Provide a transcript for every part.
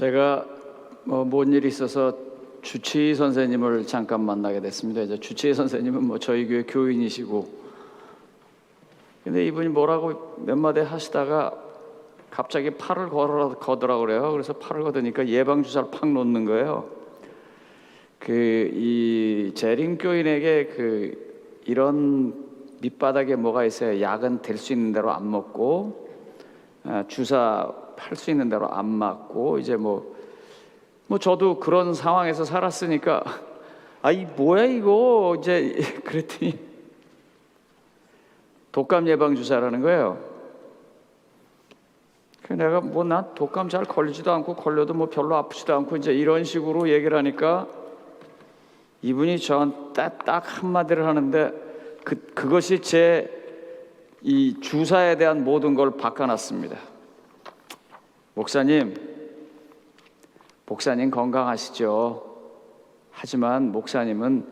제가 뭔 일이 있어서 주치의 선생님을 잠깐 만나게 됐습니다. 이제 주치의 선생님은 저희 교회 교인이시고, 근데 이분이 뭐라고 몇 마디 하시다가 갑자기 팔을 거더라고 그래요. 그래서 팔을 거드니까 예방 주사를 팍 놓는 거예요. 이 재림 교인에게 이런 밑바닥에 뭐가 있어요. 약은 될 수 있는 대로 안 먹고, 주사 할 수 있는 대로 안 맞고, 이제 저도 그런 상황에서 살았으니까 이 뭐야 이거 이제 그랬더니 독감 예방 주사라는 거예요. 내가 나 독감 잘 걸리지도 않고 걸려도 별로 아프지도 않고 이제 이런 식으로 얘기를 하니까 이분이 저한테 딱 한마디를 하는데 그것이 제 이 주사에 대한 모든 걸 바꿔놨습니다. 목사님 건강하시죠? 하지만 목사님은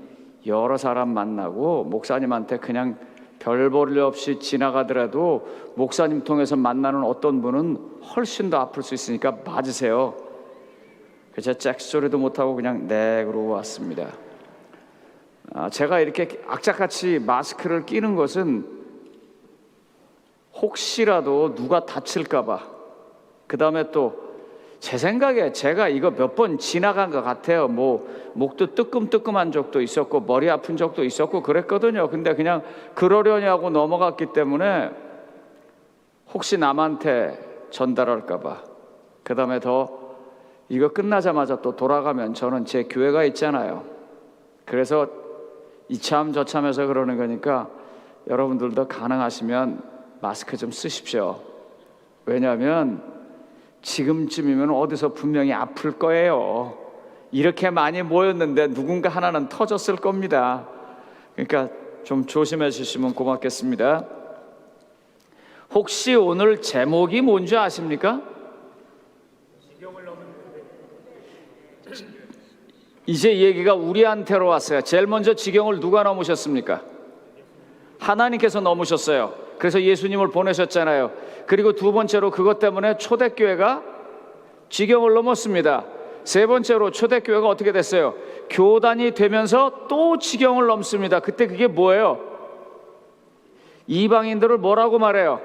여러 사람 만나고 목사님한테 그냥 별 볼 일 없이 지나가더라도 목사님 통해서 만나는 어떤 분은 훨씬 더 아플 수 있으니까 맞으세요. 그래서 짝소리도 못하고 그냥 네 그러고 왔습니다. 제가 이렇게 악착같이 마스크를 끼는 것은 혹시라도 누가 다칠까 봐, 그 다음에 또 제 생각에 제가 이거 몇 번 지나간 것 같아요. 목도 뜨끔뜨끔한 적도 있었고 머리 아픈 적도 있었고 그랬거든요. 근데 그냥 그러려니 하고 넘어갔기 때문에 혹시 남한테 전달할까 봐. 그 다음에 이거 끝나자마자 또 돌아가면 저는 제 교회가 있잖아요. 그래서 이참 저참해서 그러는 거니까 여러분들도 가능하시면 마스크 좀 쓰십시오. 왜냐하면 지금쯤이면 어디서 분명히 아플 거예요. 이렇게 많이 모였는데 누군가 하나는 터졌을 겁니다. 그러니까 좀 조심해 주시면 고맙겠습니다. 혹시 오늘 제목이 뭔지 아십니까? 이제 얘기가 우리한테로 왔어요. 제일 먼저 지경을 누가 넘으셨습니까? 하나님께서 넘으셨어요. 그래서 예수님을 보내셨잖아요. 그리고 두 번째로 그것 때문에 초대교회가 지경을 넘었습니다. 세 번째로 초대교회가 어떻게 됐어요? 교단이 되면서 또 지경을 넘습니다. 그때 그게 뭐예요? 이방인들을 뭐라고 말해요?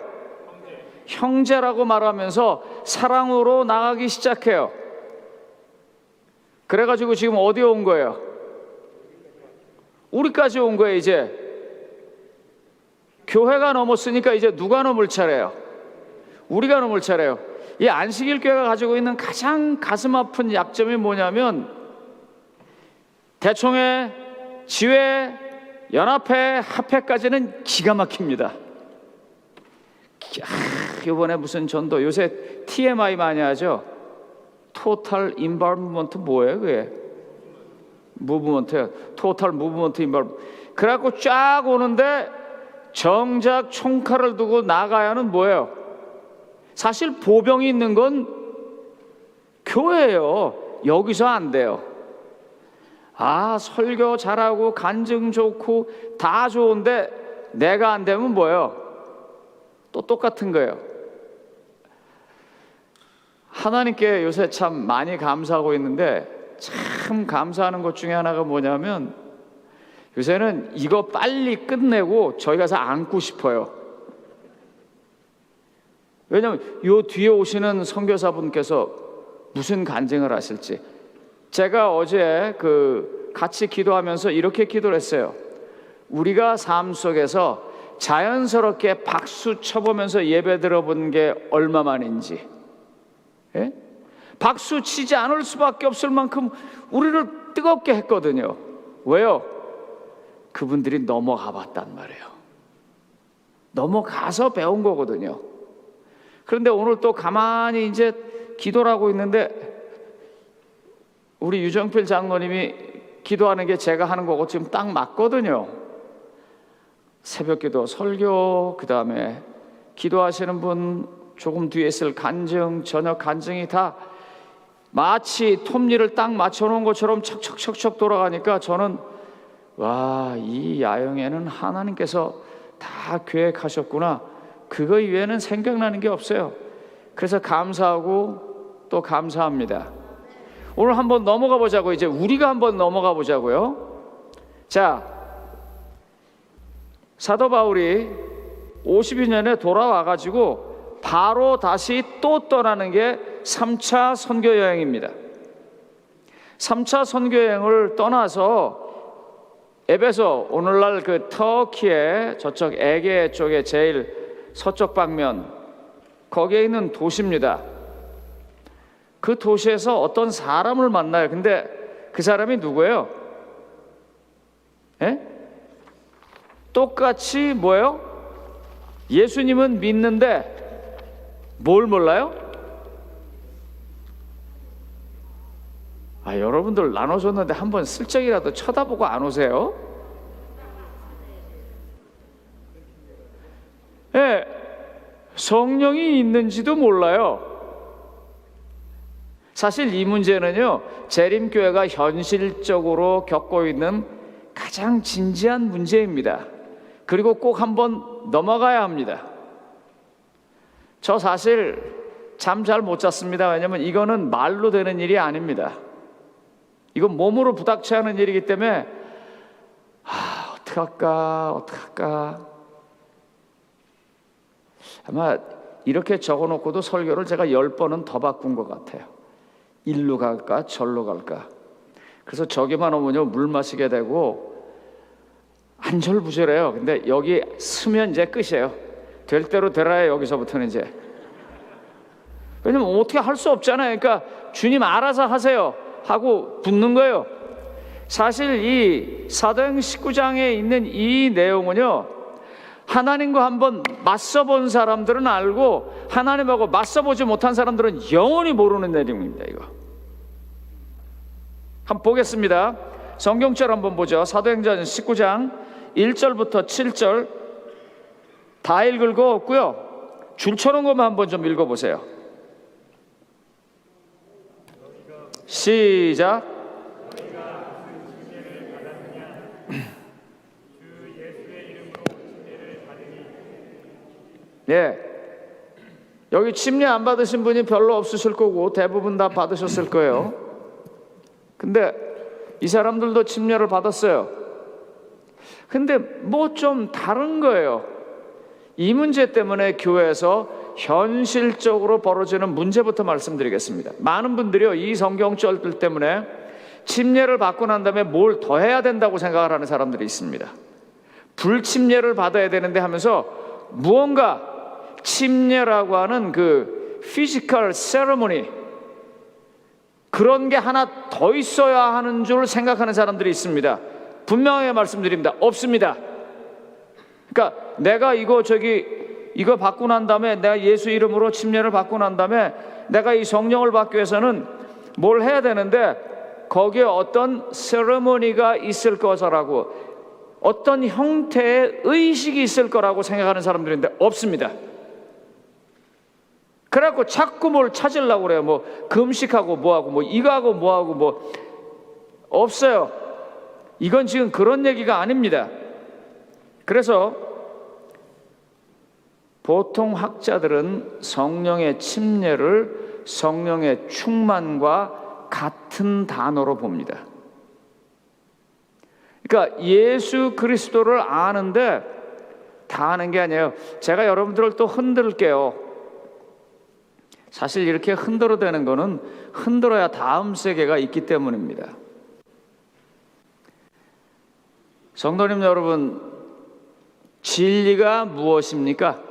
형제라고 말하면서 사랑으로 나가기 시작해요. 그래가지고 지금 어디에 온 거예요? 우리까지 온 거예요. 이제 교회가 넘었으니까 이제 누가 넘을 차례예요? 우리가 넘을 차례예요. 이 안식일 교회가 가지고 있는 가장 가슴 아픈 약점이 뭐냐면 대총회, 지회, 연합회, 합회까지는 기가 막힙니다. 이번에 무슨 전도, 요새 TMI 많이 하죠? 토탈 인볼브먼트 뭐예요 그게? 무브먼트예요. 토탈 무브먼트 인볼브. 그래갖고 쫙 오는데 정작 총칼을 두고 나가야 하는 뭐예요? 사실 보병이 있는 건 교회예요. 여기서 안 돼요. 설교 잘하고 간증 좋고 다 좋은데 내가 안 되면 뭐예요? 또 똑같은 거예요. 하나님께 요새 참 많이 감사하고 있는데 참 감사하는 것 중에 하나가 뭐냐면 요새는 이거 빨리 끝내고 저희 가서 안고 싶어요. 왜냐하면 요 뒤에 오시는 선교사분께서 무슨 간증을 하실지. 제가 어제 같이 기도하면서 이렇게 기도를 했어요. 우리가 삶 속에서 자연스럽게 박수 쳐보면서 예배 들어본 게 얼마만인지, 예? 박수 치지 않을 수밖에 없을 만큼 우리를 뜨겁게 했거든요. 왜요? 그분들이 넘어가 봤단 말이에요. 넘어가서 배운 거거든요. 그런데 오늘 또 가만히 이제 기도를 하고 있는데 우리 유정필 장로님이 기도하는 게 제가 하는 거고 지금 딱 맞거든요. 새벽기도, 설교, 그 다음에 기도하시는 분, 조금 뒤에 있을 간증, 저녁 간증이 다 마치 톱니를 딱 맞춰놓은 것처럼 척척척척 돌아가니까 저는 이 야영에는 하나님께서 다 계획하셨구나. 그거 이외에는 생각나는 게 없어요. 그래서 감사하고 또 감사합니다. 오늘 한번 넘어가 보자고. 이제 우리가 한번 넘어가 보자고요. 자, 사도 바울이 52년에 돌아와 가지고 바로 다시 또 떠나는 게 3차 선교 여행입니다. 3차 선교 여행을 떠나서 에베소, 오늘날 그 터키의 저쪽 에게 쪽에 제일 서쪽 방면, 거기에 있는 도시입니다. 그 도시에서 어떤 사람을 만나요. 근데 그 사람이 누구예요? 예? 똑같이 뭐예요? 예수님은 믿는데 뭘 몰라요? 여러분들 나눠줬는데 한번 슬쩍이라도 쳐다보고 안 오세요? 예, 성령이 있는지도 몰라요. 사실 이 문제는요, 재림교회가 현실적으로 겪고 있는 가장 진지한 문제입니다. 그리고 꼭 한번 넘어가야 합니다. 저 사실 잠 잘 못 잤습니다. 왜냐하면 이거는 말로 되는 일이 아닙니다. 이건 몸으로 부닥쳐야 하는 일이기 때문에 어떡할까. 아마 이렇게 적어놓고도 설교를 제가 10번은 더 바꾼 것 같아요. 일로 갈까 절로 갈까. 그래서 저기만 오면요 물 마시게 되고 안절부절해요. 근데 여기 쓰면 이제 끝이에요. 될 대로 되라요. 여기서부터는 이제. 왜냐면 어떻게 할 수 없잖아요. 그러니까 주님 알아서 하세요 하고 붙는 거예요. 사실 이 사도행 19장에 있는 이 내용은요, 하나님과 한번 맞서본 사람들은 알고 하나님하고 맞서보지 못한 사람들은 영원히 모르는 내용입니다. 이거 한번 보겠습니다. 성경절 한번 보죠. 사도행전 19장 1절부터 7절 다 읽을 거 없고요, 줄 쳐놓은 것만 한번 좀 읽어보세요. 시작. 예, 여기 침례 안 받으신 분이 별로 없으실 거고 대부분 다 받으셨을 거예요. 근데 이 사람들도 침례를 받았어요. 근데 뭐 좀 다른 거예요. 이 문제 때문에 교회에서 현실적으로 벌어지는 문제부터 말씀드리겠습니다. 많은 분들이요, 이 성경절들 때문에 침례를 받고 난 다음에 뭘 더 해야 된다고 생각을 하는 사람들이 있습니다. 불침례를 받아야 되는데 하면서 무언가 침례라고 하는 그 피지컬 세레모니, 그런 게 하나 더 있어야 하는 줄 생각하는 사람들이 있습니다. 분명하게 말씀드립니다. 없습니다. 그러니까 내가 이거 받고 난 다음에, 내가 예수 이름으로 침례를 받고 난 다음에 내가 이 성령을 받기 위해서는 뭘 해야 되는데 거기에 어떤 세레모니가 있을 거라고, 어떤 형태의 의식이 있을 거라고 생각하는 사람들인데 없습니다. 그래갖고 자꾸 뭘 찾으려고 그래요. 뭐 금식하고 뭐하고 뭐 이거하고 뭐하고 뭐 없어요. 이건 지금 그런 얘기가 아닙니다. 그래서 보통 학자들은 성령의 침례를 성령의 충만과 같은 단어로 봅니다. 그러니까 예수 그리스도를 아는데 다 아는 게 아니에요. 제가 여러분들을 또 흔들게요. 사실 이렇게 흔들어대는 거는 흔들어야 다음 세계가 있기 때문입니다. 성도님 여러분, 진리가 무엇입니까?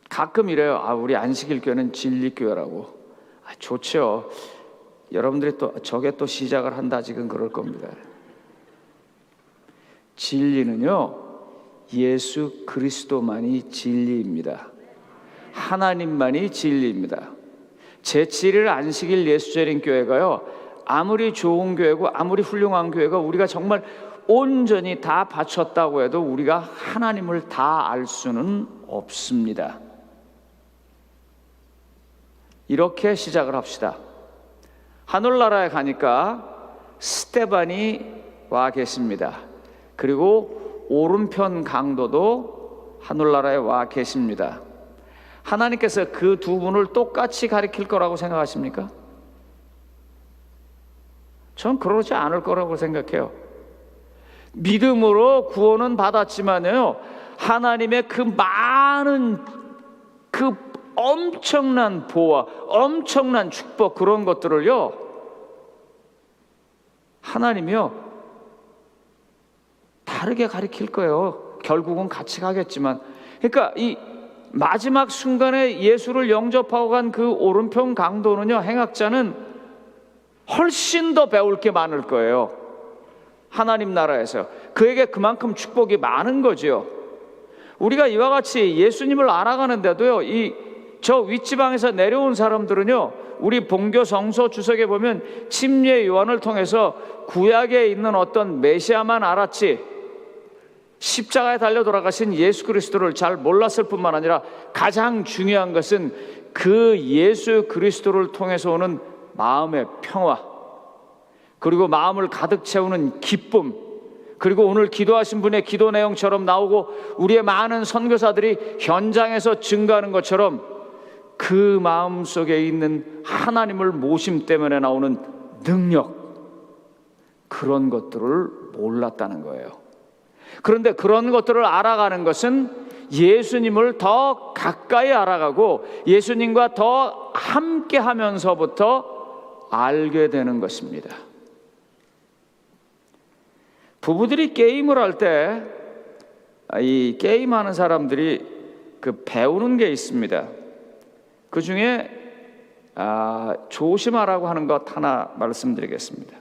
가끔 이래요. 우리 안식일교회는 진리교회라고. 좋죠. 여러분들이 또 저게 또 시작을 한다 지금 그럴 겁니다. 진리는요, 예수 그리스도만이 진리입니다. 하나님만이 진리입니다. 제7일 안식일 예수재림 교회가요, 아무리 좋은 교회고 아무리 훌륭한 교회가 우리가 정말 온전히 다 바쳤다고 해도 우리가 하나님을 다 알 수는 없습니다. 이렇게 시작을 합시다. 하늘나라에 가니까 스데반이 와 계십니다. 그리고 오른편 강도도 하늘나라에 와 계십니다. 하나님께서 그 두 분을 똑같이 가리킬 거라고 생각하십니까? 전 그러지 않을 거라고 생각해요. 믿음으로 구원은 받았지만요, 하나님의 그 많은 그 엄청난 보화, 엄청난 축복, 그런 것들을요, 하나님이요 다르게 가리킬 거예요. 결국은 같이 가겠지만. 그러니까 이 마지막 순간에 예수를 영접하고 간 그 오른편 강도는요, 행악자는 훨씬 더 배울 게 많을 거예요. 하나님 나라에서 그에게 그만큼 축복이 많은 거죠. 우리가 이와 같이 예수님을 알아가는데도요, 저 윗지방에서 내려온 사람들은요, 우리 본교 성서 주석에 보면 침례 요한을 통해서 구약에 있는 어떤 메시아만 알았지, 십자가에 달려 돌아가신 예수 그리스도를 잘 몰랐을 뿐만 아니라 가장 중요한 것은 그 예수 그리스도를 통해서 오는 마음의 평화, 그리고 마음을 가득 채우는 기쁨, 그리고 오늘 기도하신 분의 기도 내용처럼 나오고 우리의 많은 선교사들이 현장에서 증거하는 것처럼 그 마음 속에 있는 하나님을 모심 때문에 나오는 능력, 그런 것들을 몰랐다는 거예요. 그런데 그런 것들을 알아가는 것은 예수님을 더 가까이 알아가고 예수님과 더 함께 하면서부터 알게 되는 것입니다. 부부들이 게임을 할 때 이 게임하는 사람들이 그 배우는 게 있습니다. 그 중에 조심하라고 하는 것 하나 말씀드리겠습니다.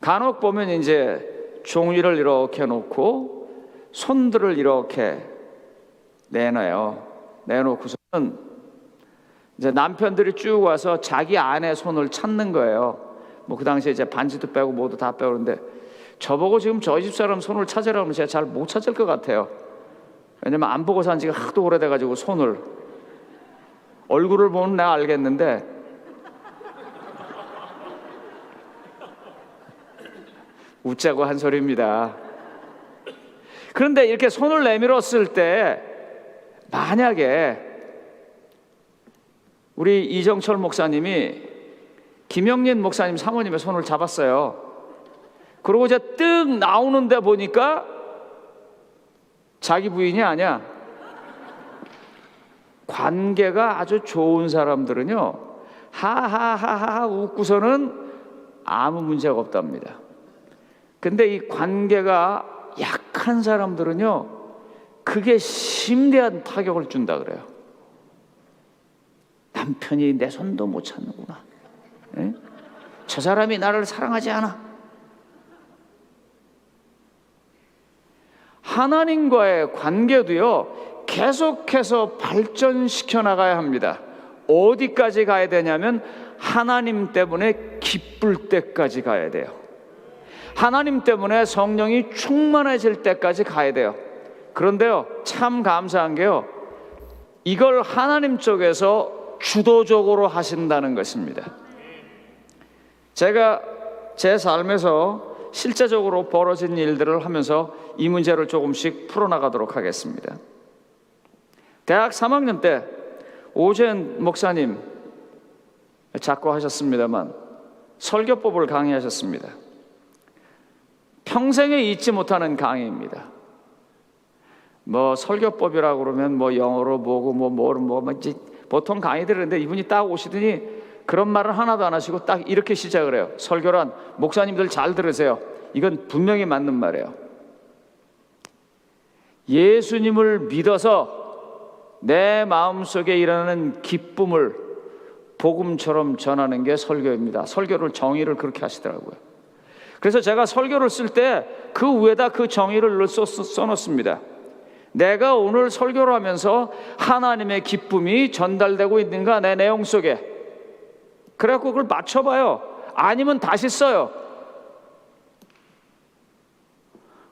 간혹 보면 이제 종이를 이렇게 놓고 손들을 이렇게 내놓고서는 이제 남편들이 쭉 와서 자기 아내 손을 찾는 거예요. 뭐 그 당시에 이제 반지도 빼고 뭐도 다 빼고. 그런데 저보고 지금 저희 집 사람 손을 찾으라고 하면 제가 잘 못 찾을 것 같아요. 왜냐면 안 보고 산 지가 하도 오래돼가지고 손을, 얼굴을 보면 내가 알겠는데 웃자고 한 소리입니다. 그런데 이렇게 손을 내밀었을 때 만약에 우리 이정철 목사님이 김영린 목사님 사모님의 손을 잡았어요. 그러고 이제 뜩 나오는데 보니까 자기 부인이 아니야. 관계가 아주 좋은 사람들은요, 하하하하 웃고서는 아무 문제가 없답니다. 근데 이 관계가 약한 사람들은요, 그게 심대한 타격을 준다 그래요. 남편이 내 손도 못 찾는구나. 에? 저 사람이 나를 사랑하지 않아. 하나님과의 관계도요, 계속해서 발전시켜 나가야 합니다. 어디까지 가야 되냐면 하나님 때문에 기쁠 때까지 가야 돼요. 하나님 때문에 성령이 충만해질 때까지 가야 돼요. 그런데요, 참 감사한 게요, 이걸 하나님 쪽에서 주도적으로 하신다는 것입니다. 제가 제 삶에서 실제적으로 벌어진 일들을 하면서 이 문제를 조금씩 풀어나가도록 하겠습니다. 대학 3학년 때 오재현 목사님 작고 하셨습니다만 설교법을 강의하셨습니다. 평생에 잊지 못하는 강의입니다. 뭐 설교법이라고 그러면 뭐 영어로 뭐고 보통 강의들인데 이분이 딱 오시더니 그런 말을 하나도 안 하시고 딱 이렇게 시작을 해요. 설교란, 목사님들 잘 들으세요. 이건 분명히 맞는 말이에요. 예수님을 믿어서 내 마음속에 일어나는 기쁨을 복음처럼 전하는 게 설교입니다. 설교를 정의를 그렇게 하시더라고요. 그래서 제가 설교를 쓸 때 그 위에다 그 정의를 써놓습니다. 내가 오늘 설교를 하면서 하나님의 기쁨이 전달되고 있는가 내 내용 속에. 그래갖고 그걸 맞춰봐요. 아니면 다시 써요.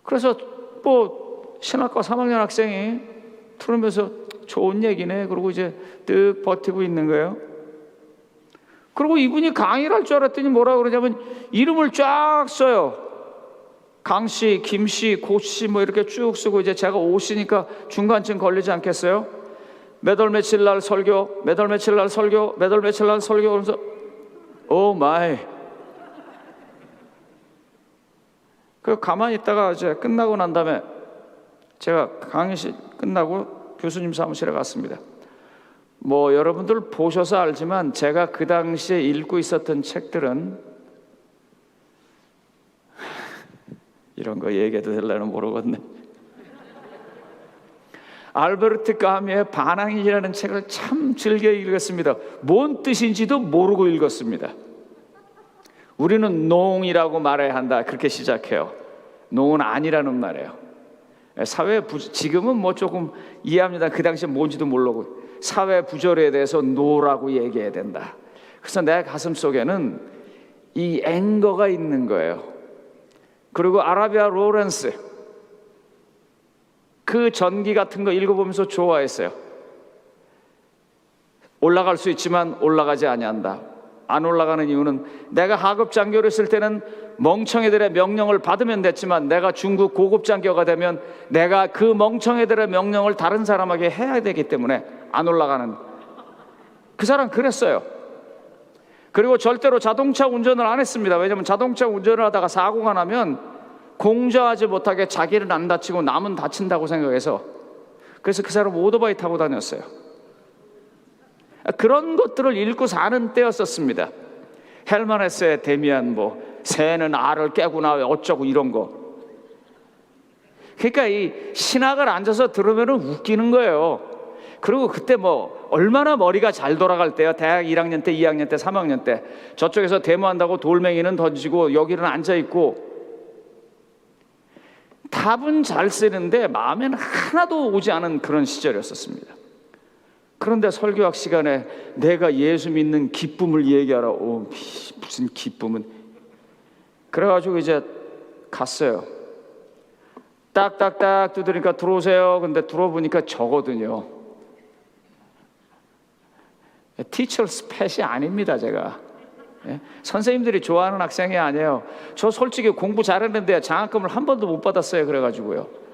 그래서 뭐 신학과 3학년 학생이 들으면서 좋은 얘기네 그러고 이제 뜩 버티고 있는 거예요. 그리고 이분이 강의를 할 줄 알았더니 뭐라 그러냐면 이름을 쫙 써요. 강씨, 김씨, 고씨 뭐 이렇게 쭉 쓰고, 이제 제가 오씨니까 중간쯤 걸리지 않겠어요? 몇 월 며칠 날 설교, 몇 월 며칠 날 설교, 몇 월 며칠 날 설교 그러면서 오 마이. 그 가만히 있다가 이제 끝나고 난 다음에 제가 강의실 끝나고 교수님 사무실에 갔습니다. 뭐 여러분들 보셔서 알지만 제가 그 당시에 읽고 있었던 책들은 이런 거 얘기해도 될려나 모르겠네. 알베르트 까뮈의 반항이라는 책을 참 즐겨 읽었습니다. 뭔 뜻인지도 모르고 읽었습니다. 우리는 농이라고 말해야 한다, 그렇게 시작해요. 농은 아니라는 말이에요. 지금은 뭐 조금 이해합니다. 그 당시에 뭔지도 모르고 사회 부조리에 대해서 노라고 얘기해야 된다. 그래서 내 가슴 속에는 이 앵거가 있는 거예요. 그리고 아라비아 로렌스 그 전기 같은 거 읽어보면서 좋아했어요. 올라갈 수 있지만 올라가지 아니한다. 안 올라가는 이유는 내가 하급 장교를 했을 때는 멍청이들의 명령을 받으면 됐지만 내가 중국 고급 장교가 되면 내가 그 멍청이들의 명령을 다른 사람에게 해야 되기 때문에 안 올라가는, 그 사람 그랬어요. 그리고 절대로 자동차 운전을 안 했습니다. 왜냐하면 자동차 운전을 하다가 사고가 나면 공정하지 못하게 자기는 안 다치고 남은 다친다고 생각해서, 그래서 그 사람 오토바이 타고 다녔어요. 그런 것들을 읽고 사는 때였었습니다. 헬만 헤세의 데미안 뭐 새는 알을 깨구나 어쩌고 이런 거. 그러니까 이 신학을 앉아서 들으면 웃기는 거예요. 그리고 그때 뭐 얼마나 머리가 잘 돌아갈 때요. 대학 1학년 때, 2학년 때, 3학년 때 저쪽에서 데모한다고 돌멩이는 던지고 여기는 앉아있고, 답은 잘 쓰는데 마음에는 하나도 오지 않은 그런 시절이었었습니다. 그런데 설교학 시간에 내가 예수 믿는 기쁨을 얘기하라. 무슨 기쁨은. 그래가지고 이제 갔어요. 딱딱딱 두드리니까 들어오세요. 근데 들어보니까 저거든요. 티처스 펫이 아닙니다, 제가. 예? 선생님들이 좋아하는 학생이 아니에요. 저 솔직히 공부 잘했는데 장학금을 한 번도 못 받았어요. 그래가지고요.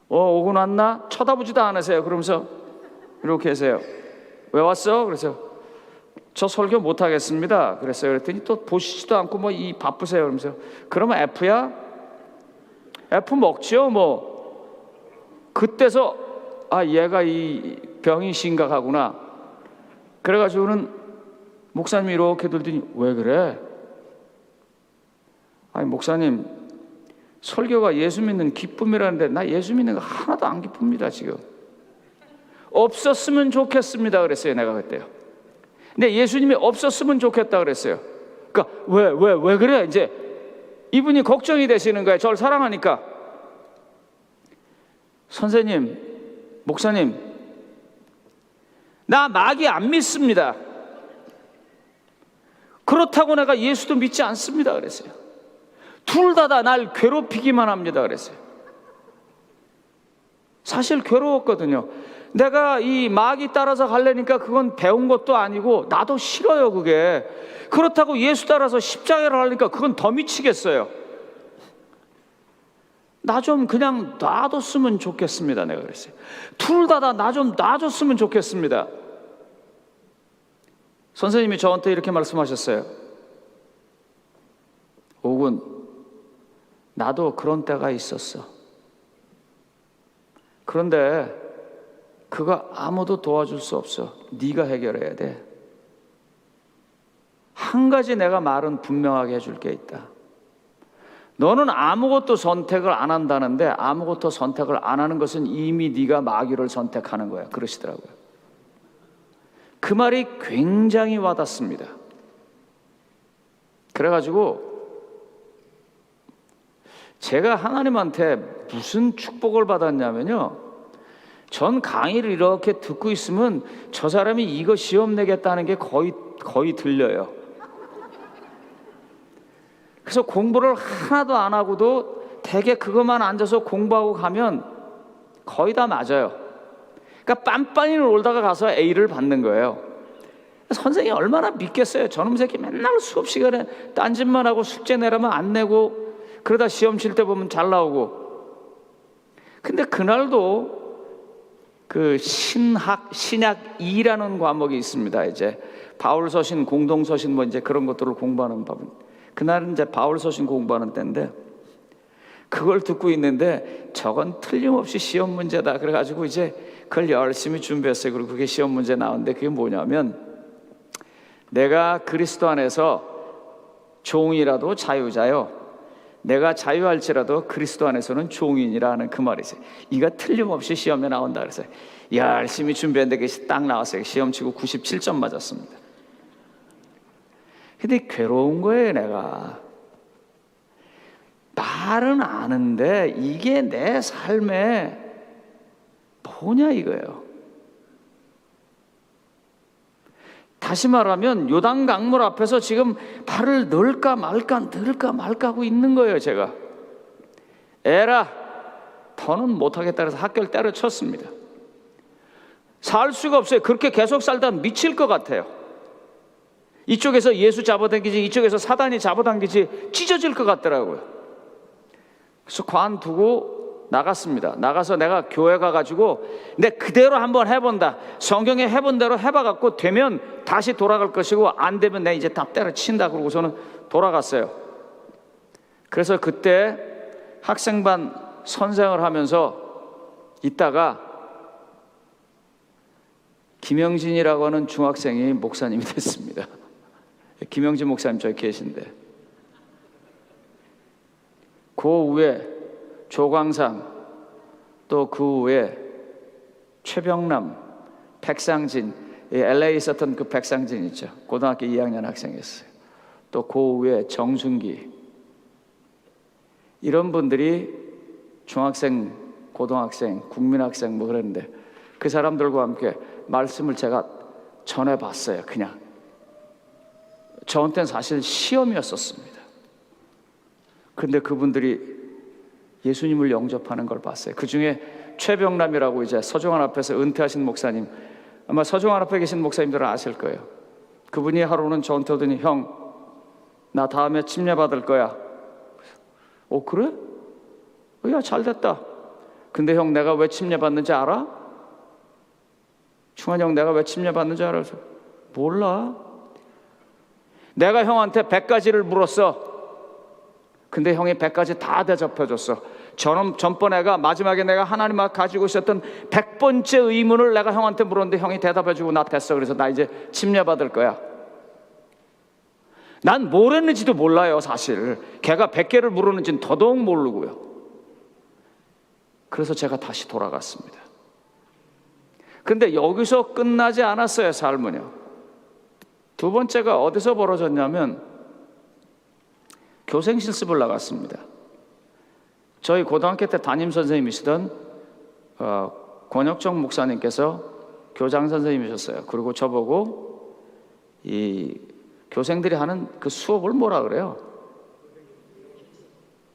오고 났나? 쳐다보지도 않으세요. 그러면서 이렇게 하세요. 왜 왔어? 그래서 저 설교 못 하겠습니다. 그랬어요. 그랬더니 또 보시지도 않고 뭐 이 바쁘세요. 그러면서 그러면 F야? F 먹지요 뭐. 그때서 얘가 이 병이 심각하구나. 그래가지고는 목사님이 이렇게 들더니 왜 그래? 아니 목사님, 설교가 예수 믿는 기쁨이라는데 나 예수 믿는 거 하나도 안 기쁩니다. 지금 없었으면 좋겠습니다 그랬어요. 내가 그때요. 근데 예수님이 없었으면 좋겠다 그랬어요. 그러니까 왜 그래? 이제 이분이 걱정이 되시는 거예요. 저를 사랑하니까. 선생님, 목사님, 나 마귀 안 믿습니다. 그렇다고 내가 예수도 믿지 않습니다 그랬어요. 둘 다 날 괴롭히기만 합니다 그랬어요. 사실 괴로웠거든요. 내가 이 마귀 따라서 가려니까 그건 배운 것도 아니고 나도 싫어요 그게. 그렇다고 예수 따라서 십자가를 하려니까 그건 더 미치겠어요. 나 좀 그냥 놔뒀으면 좋겠습니다 내가 그랬어요. 둘 다 나 좀 놔줬으면 좋겠습니다. 선생님이 저한테 이렇게 말씀하셨어요. 오군, 나도 그런 때가 있었어. 그런데 그거 아무도 도와줄 수 없어. 네가 해결해야 돼. 한 가지 내가 말은 분명하게 해줄 게 있다. 너는 아무것도 선택을 안 한다는데 아무것도 선택을 안 하는 것은 이미 네가 마귀를 선택하는 거야. 그러시더라고요. 그 말이 굉장히 와닿습니다. 그래가지고 제가 하나님한테 무슨 축복을 받았냐면요, 전 강의를 이렇게 듣고 있으면 저 사람이 이거 시험 내겠다는 게 거의 들려요. 그래서 공부를 하나도 안 하고도 되게 그것만 앉아서 공부하고 가면 거의 다 맞아요. 그러니까 빤빤히 놀다가 가서 A를 받는 거예요. 선생님이 얼마나 믿겠어요. 저놈 새끼 맨날 수업 시간에 딴짓만 하고 숙제 내라면 안 내고 그러다 시험 칠 때 보면 잘 나오고. 근데 그날도 그 신약 2라는 과목이 있습니다. 이제 바울 서신, 공동 서신 뭐 이제 그런 것들을 공부하는 법은, 그날은 이제 바울 서신 공부하는 때인데 그걸 듣고 있는데 저건 틀림없이 시험 문제다. 그래가지고 이제 그걸 열심히 준비했어요. 그리고 그게 시험 문제 나오는데 그게 뭐냐면, 내가 그리스도 안에서 종이라도 자유자요, 내가 자유할지라도 그리스도 안에서는 종인이라 하는 그 말이세요. 이가 틀림없이 시험에 나온다. 그래서 열심히 준비했는데 그게 딱 나왔어요. 시험 치고 97점 맞았습니다. 근데 괴로운 거예요. 내가 말은 아는데 이게 내 삶에 뭐냐 이거예요. 다시 말하면 요단 강물 앞에서 지금 발을 넣을까 말까 하고 있는 거예요. 제가 에라 더는 못하겠다 해서 학교를 때려쳤습니다. 살 수가 없어요. 그렇게 계속 살다 미칠 것 같아요. 이쪽에서 예수 잡아당기지, 이쪽에서 사단이 잡아당기지, 찢어질 것 같더라고요. 그래서 관두고 나갔습니다. 나가서 내가 교회 가가지고 내 그대로 한번 해본다. 성경에 해본 대로 해봐갖고 되면 다시 돌아갈 것이고 안 되면 내 이제 다 때려친다. 그러고서는 돌아갔어요. 그래서 그때 학생반 선생을 하면서 있다가 김영진이라고 하는 중학생이 목사님이 됐습니다. 김영진 목사님 저기 계신데, 그 위에 조광상, 또 그 위에 최병남, 백상진, LA에 있었던 그 백상진 있죠. 고등학교 2학년 학생이었어요. 또 그 위에 정순기, 이런 분들이 중학생, 고등학생, 국민학생 뭐 그랬는데 그 사람들과 함께 말씀을 제가 전해봤어요. 그냥 저한테는 사실 시험이었었습니다. 그런데 그분들이 예수님을 영접하는 걸 봤어요. 그 중에 최병남이라고 이제 서종환 앞에서 은퇴하신 목사님, 아마 서종환 앞에 계신 목사님들은 아실 거예요. 그분이 하루는 저한테 오더니, 형, 나 다음에 침례받을 거야. 그래? 야, 잘 됐다. 근데 형, 내가 왜 침례받는지 알아? 충환 형, 내가 왜 침례받는지 알아? 몰라. 내가 형한테 100가지를 물었어. 근데 형이 100가지 다 대접해줬어. 전번에가 마지막에 내가 하나님 앞에 가지고 있었던 100번째 의문을 내가 형한테 물었는데 형이 대답해주고 나 됐어. 그래서 나 이제 침례받을 거야. 난 뭘 했는지도 몰라요. 사실 걔가 100개를 물었는지는 더더욱 모르고요. 그래서 제가 다시 돌아갔습니다. 근데 여기서 끝나지 않았어요. 삶은요. 두 번째가 어디서 벌어졌냐면, 교생 실습을 나갔습니다. 저희 고등학교 때 담임 선생님이시던 권혁정 목사님께서 교장 선생님이셨어요. 그리고 저보고 이 교생들이 하는 그 수업을 뭐라 그래요?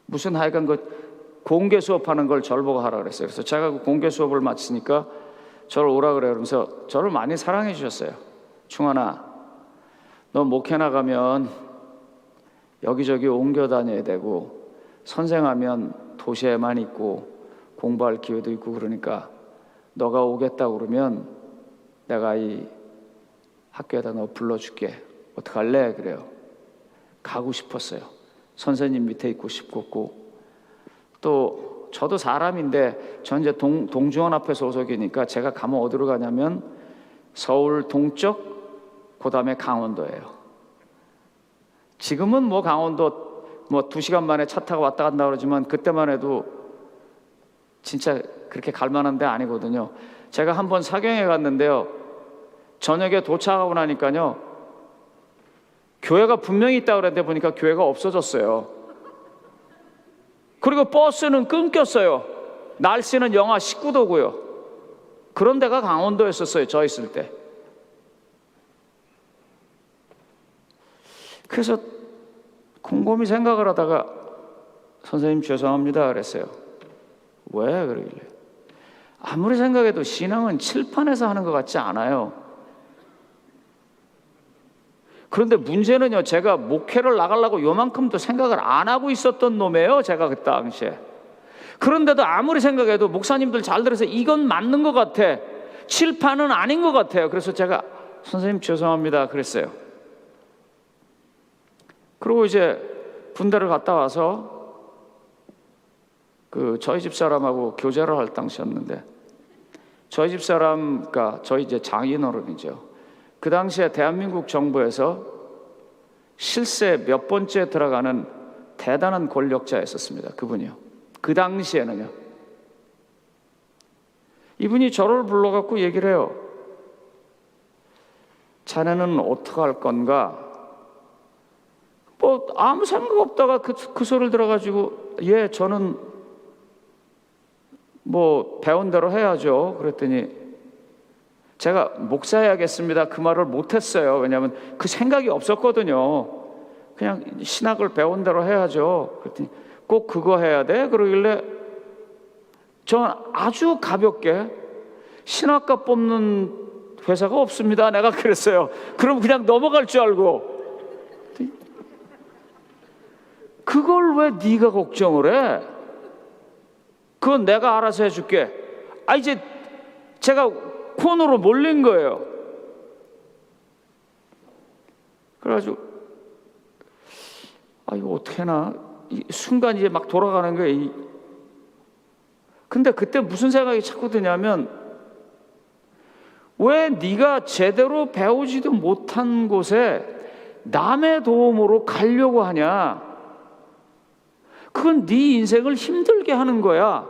무슨 하여간 그 공개 수업하는 걸 저를 보고 하라 그랬어요. 그래서 제가 그 공개 수업을 마치니까 저를 오라 그래요. 그러면서 저를 많이 사랑해 주셨어요. 충환아, 너 목회 나가면 여기저기 옮겨 다녀야 되고 선생하면 도시에만 있고 공부할 기회도 있고 그러니까 너가 오겠다고 그러면 내가 이 학교에다 너 불러줄게. 어떡할래? 그래요. 가고 싶었어요. 선생님 밑에 있고 싶었고, 또 저도 사람인데 전 이제 동중원앞에 소속이니까 제가 가면 어디로 가냐면 서울 동쪽, 그 다음에 강원도예요. 지금은 뭐 강원도 뭐 2시간 만에 차 타고 왔다 갔다 그러지만 그때만 해도 진짜 그렇게 갈 만한 데 아니거든요. 제가 한번 사경에 갔는데요, 저녁에 도착하고 나니까요, 교회가 분명히 있다고 그랬는데 보니까 교회가 없어졌어요. 그리고 버스는 끊겼어요. 날씨는 영하 19도고요. 그런 데가 강원도였었어요. 저 있을 때. 그래서 곰곰이 생각을 하다가 선생님 죄송합니다 그랬어요. 왜? 그러길래 아무리 생각해도 신앙은 칠판에서 하는 것 같지 않아요. 그런데 문제는요, 제가 목회를 나가려고 요만큼도 생각을 안 하고 있었던 놈이에요. 제가 그 당시에. 그런데도 아무리 생각해도 목사님들 잘 들어서 이건 맞는 것 같아, 칠판은 아닌 것 같아요. 그래서 제가 선생님 죄송합니다 그랬어요. 그리고 이제 군대를 갔다 와서 저희 집 사람하고 교제를 할 당시였는데, 저희 집 사람, 그러니까 저희 이제 장인어른이죠. 그 당시에 대한민국 정부에서 실세 몇 번째 들어가는 대단한 권력자였었습니다. 그분이요. 그 당시에는요. 이분이 저를 불러갖고 얘기를 해요. 자네는 어떻게 할 건가? 뭐 아무 생각 없다가 그 소리를 들어가지고, 예, 저는 뭐 배운 대로 해야죠. 그랬더니 제가 목사해야겠습니다 그 말을 못했어요. 왜냐하면 그 생각이 없었거든요. 그냥 신학을 배운 대로 해야죠. 그랬더니 꼭 그거 해야 돼? 그러길래 전 아주 가볍게 신학과 뽑는 회사가 없습니다 내가 그랬어요. 그럼 그냥 넘어갈 줄 알고. 그걸 왜 네가 걱정을 해? 그건 내가 알아서 해줄게. 이제 제가 코너로 몰린 거예요. 그래가지고 이거 어떻게 하나, 순간 이제 막 돌아가는 거예요. 근데 그때 무슨 생각이 자꾸 드냐면, 왜 네가 제대로 배우지도 못한 곳에 남의 도움으로 가려고 하냐? 그건 네 인생을 힘들게 하는 거야.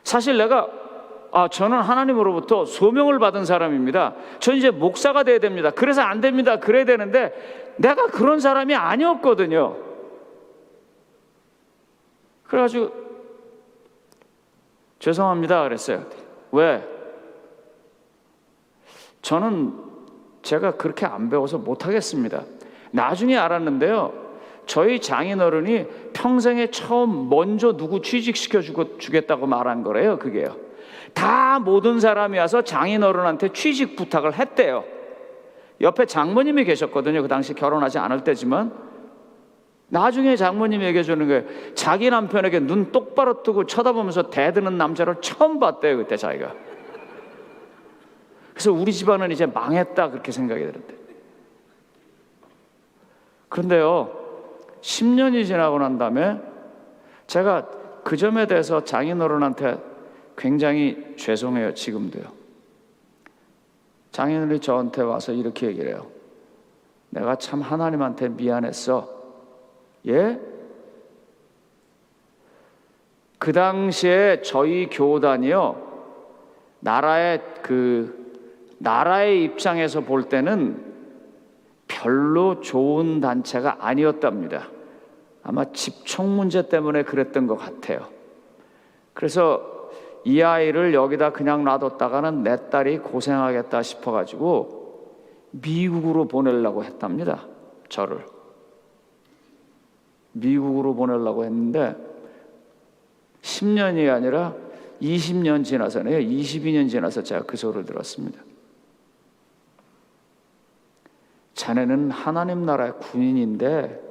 사실 내가 저는 하나님으로부터 소명을 받은 사람입니다. 전 이제 목사가 돼야 됩니다. 그래서 안 됩니다. 그래야 되는데 내가 그런 사람이 아니었거든요. 그래가지고 죄송합니다 그랬어요. 왜? 저는 제가 그렇게 안 배워서 못하겠습니다. 나중에 알았는데요, 저희 장인어른이 평생에 처음 먼저 누구 취직시켜 주겠다고 말한 거래요. 그게요. 다 모든 사람이 와서 장인어른한테 취직 부탁을 했대요. 옆에 장모님이 계셨거든요. 그 당시 결혼하지 않을 때지만. 나중에 장모님이 얘기해 주는 거예요. 자기 남편에게 눈 똑바로 뜨고 쳐다보면서 대드는 남자를 처음 봤대요. 그때 자기가. 그래서 우리 집안은 이제 망했다 그렇게 생각이 들었대. 그런데요, 10년이 지나고 난 다음에 제가 그 점에 대해서 장인어른한테 굉장히 죄송해요. 지금도요. 장인어른이 저한테 와서 이렇게 얘기를 해요. 내가 참 하나님한테 미안했어. 예? 그 당시에 저희 교단이요, 나라의 입장에서 볼 때는 별로 좋은 단체가 아니었답니다. 아마 집총 문제 때문에 그랬던 것 같아요. 그래서 이 아이를 여기다 그냥 놔뒀다가는 내 딸이 고생하겠다 싶어가지고 미국으로 보내려고 했답니다. 저를 미국으로 보내려고 했는데 10년이 아니라 20년 지나서네요. 22년 지나서 제가 그 소리를 들었습니다. 자네는 하나님 나라의 군인인데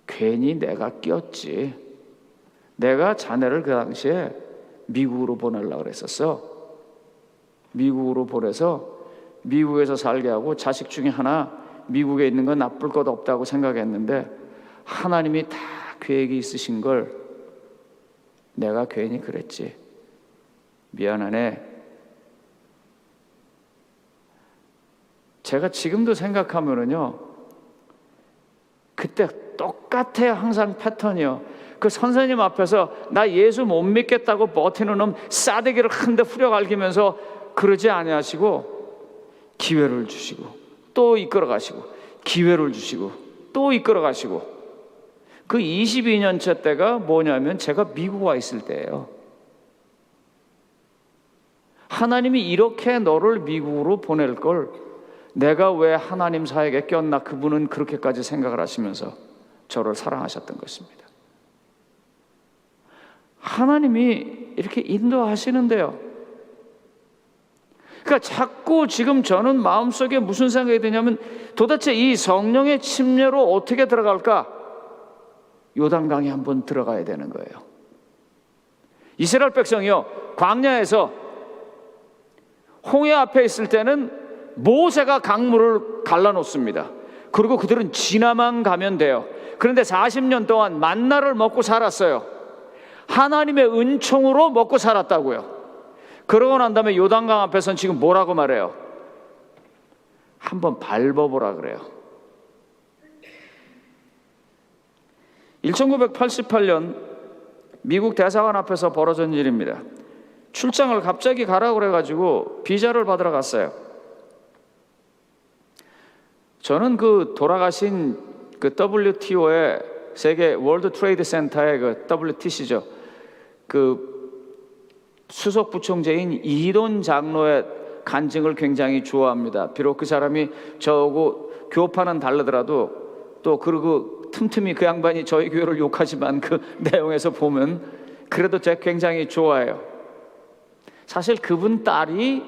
괜히 내가 끼었지. 내가 자네를 그 당시에 미국으로 보내려고 그랬었어. 미국으로 보내서 미국에서 살게 하고 자식 중에 하나 미국에 있는 건 나쁠 것 없다고 생각했는데 하나님이 다 계획이 있으신 걸 내가 괜히 그랬지. 미안하네. 제가 지금도 생각하면은요, 그때 똑같아요. 항상 패턴이요. 그 선생님 앞에서 나 예수 못 믿겠다고 버티는 놈 싸대기를 한 대 후려갈기면서 그러지 아니하시고 기회를 주시고 또 이끌어 가시고 기회를 주시고 또 이끌어 가시고. 그 22년째 때가 뭐냐면 제가 미국 와 있을 때예요. 하나님이 이렇게 너를 미국으로 보낼 걸 내가 왜 하나님 사역에 꼈나. 그분은 그렇게까지 생각을 하시면서 저를 사랑하셨던 것입니다. 하나님이 이렇게 인도하시는데요. 그러니까 자꾸 지금 저는 마음속에 무슨 생각이 드냐면 도대체 이 성령의 침례로 어떻게 들어갈까? 요단강에 한번 들어가야 되는 거예요. 이스라엘 백성이요, 광야에서 홍해 앞에 있을 때는 모세가 강물을 갈라놓습니다. 그리고 그들은 지나만 가면 돼요. 그런데 40년 동안 만나를 먹고 살았어요. 하나님의 은총으로 먹고 살았다고요. 그러고 난 다음에 요단강 앞에서는 지금 뭐라고 말해요? 한번 밟아보라 그래요. 1988년 미국 대사관 앞에서 벌어진 일입니다. 출장을 갑자기 가라고 그래가지고 비자를 받으러 갔어요. 저는 그 돌아가신 그 WTO의 세계 월드 트레이드 센터의 그 WTC죠. 그 수석 부총재인 이돈 장로의 간증을 굉장히 좋아합니다. 비록 그 사람이 저하고 교파는 다르더라도 또 그리고 틈틈이 그 양반이 저희 교회를 욕하지만 그 내용에서 보면 그래도 제가 굉장히 좋아해요. 사실 그분 딸이